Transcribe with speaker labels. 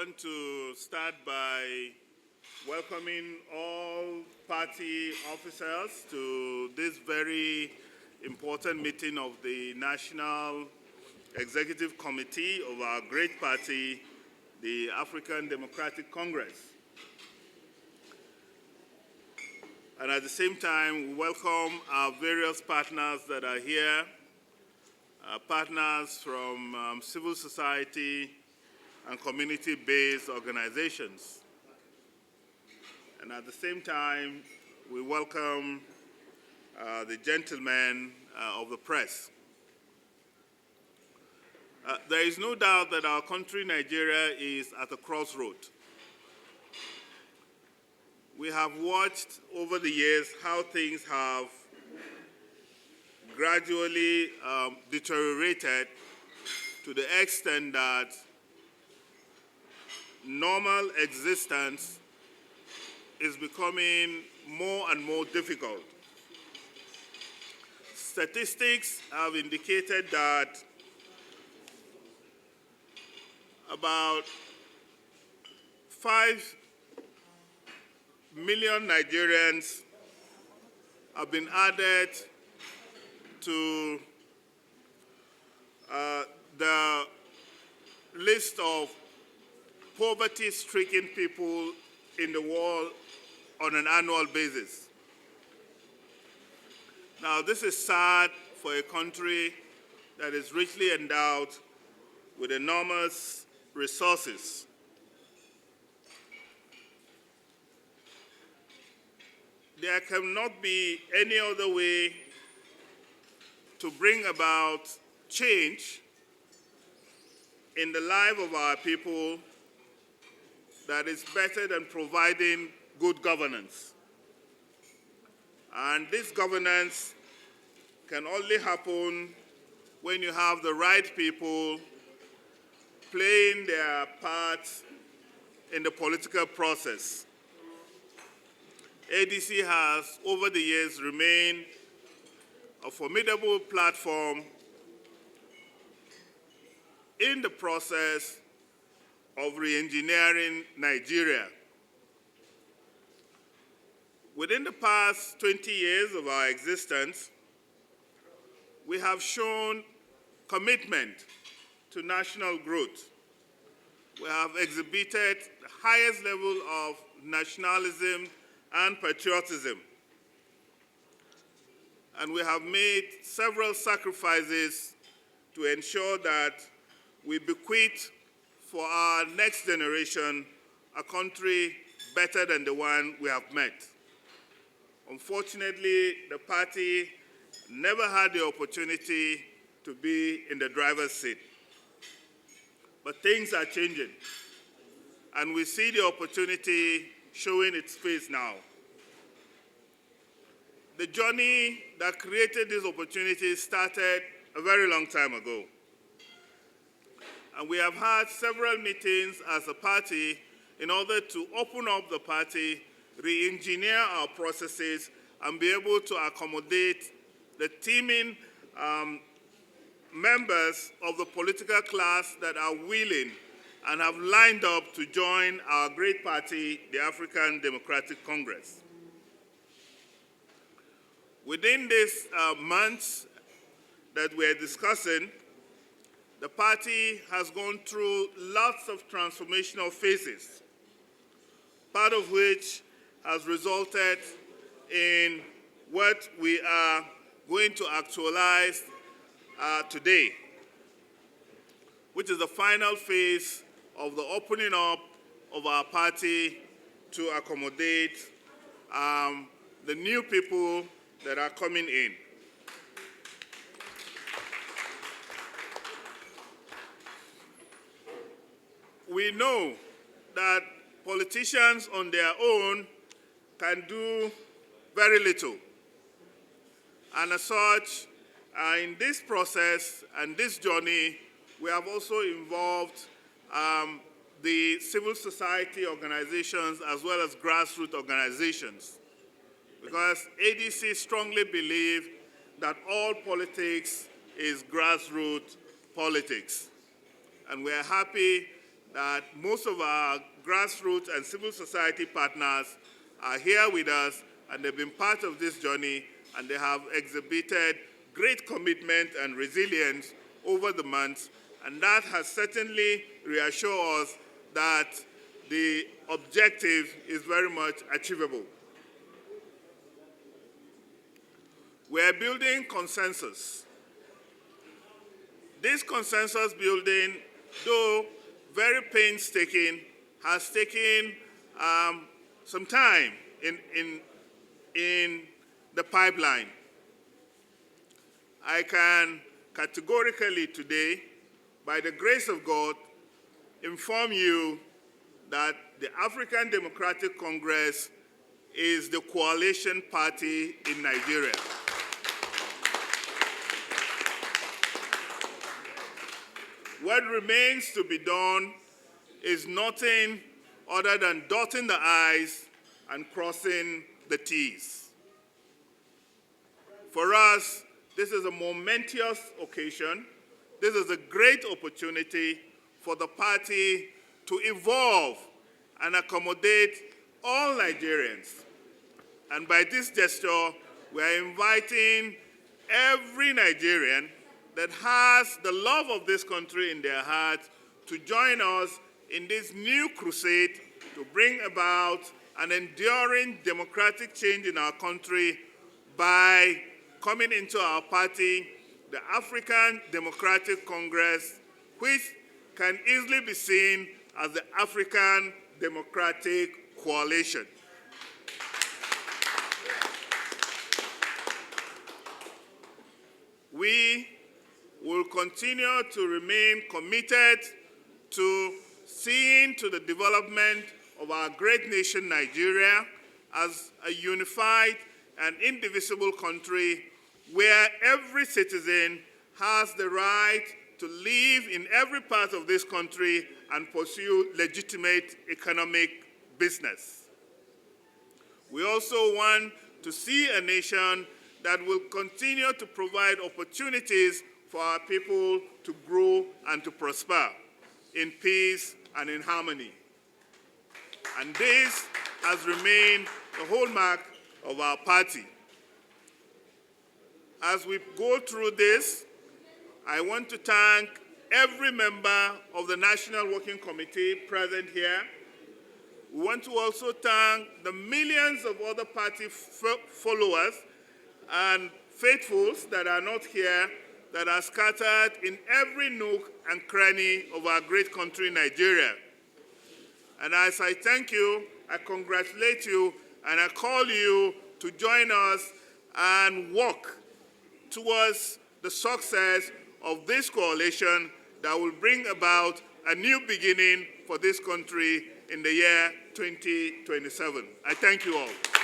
Speaker 1: want to start by welcoming all party officers to this very important meeting of the National Executive Committee of our great party, the African Democratic Congress. And at the same time, we welcome our various partners that are here, partners from civil society and community-based organizations. And at the same time, we welcome the gentlemen of the press. There is no doubt that our country, Nigeria, is at a crossroad. We have watched over the years how things have gradually deteriorated to the extent that normal existence is becoming more and more difficult. Statistics have indicated that about 5 million Nigerians have been added to the list of poverty-stricken people in the world on an annual basis. Now, this is sad for a country that is richly endowed with enormous resources. There cannot be any other way to bring about change in the life of our people that is better than providing good governance. And this governance can only happen when you have the right people playing their part in the political process. ADC has, over the years, remained a formidable platform in the process of re-engineering Nigeria. Within the past 20 years of our existence, we have shown commitment to national growth. We have exhibited the highest level of nationalism and patriotism. And we have made several sacrifices to ensure that we bequeath for our next generation a country better than the one we have met. Unfortunately, the party never had the opportunity to be in the driver's seat. But things are changing, and we see the opportunity showing its face now. The journey that created this opportunity started a very long time ago. And we have had several meetings as a party in order to open up the party, re-engineer our processes, and be able to accommodate the teeming members of the political class that are willing and have lined up to join our great party, the African Democratic Congress. Within these months that we're discussing, the party has gone through lots of transformational phases, part of which has resulted in what we are going to actualize today, which is the final phase of the opening up of our party to accommodate the new people that are coming in. We know that politicians on their own can do very little. And as such, in this process and this journey, we have also involved the civil society organizations as well as grassroots organizations. Because ADC strongly believe that all politics is grassroots politics. And we are happy that most of our grassroots and civil society partners are here with us, and they've been part of this journey, and they have exhibited great commitment and resilience over the months, and that has certainly reassured us that the objective is very much achievable. We're building consensus. This consensus building, though very painstaking, has taken some time in the pipeline. I can categorically today, by the grace of God, inform you that the African Democratic Congress is the coalition party in Nigeria. What remains to be done is nothing other than dotting the I's and crossing the T's. For us, this is a momentous occasion. This is a great opportunity for the party to evolve and accommodate all Nigerians. And by this gesture, we are inviting every Nigerian that has the love of this country in their heart to join us in this new crusade to bring about an enduring democratic change in our country by coming into our party, the African Democratic Congress, which can easily be seen as the African Democratic Coalition. We will continue to remain committed to seeing to the development of our great nation, Nigeria, as a unified and indivisible country where every citizen has the right to live in every part of this country and pursue legitimate economic business. We also want to see a nation that will continue to provide opportunities for our people to grow and to prosper in peace and in harmony. And this has remained the hallmark of our party. As we go through this, I want to thank every member of the National Working Committee present here. We want to also thank the millions of other party followers and faithfuls that are not here, that are scattered in every nook and cranny of our great country, Nigeria. And as I thank you, I congratulate you, and I call you to join us and work towards the success of this coalition that will bring about a new beginning for this country in the year 2027. I thank you all.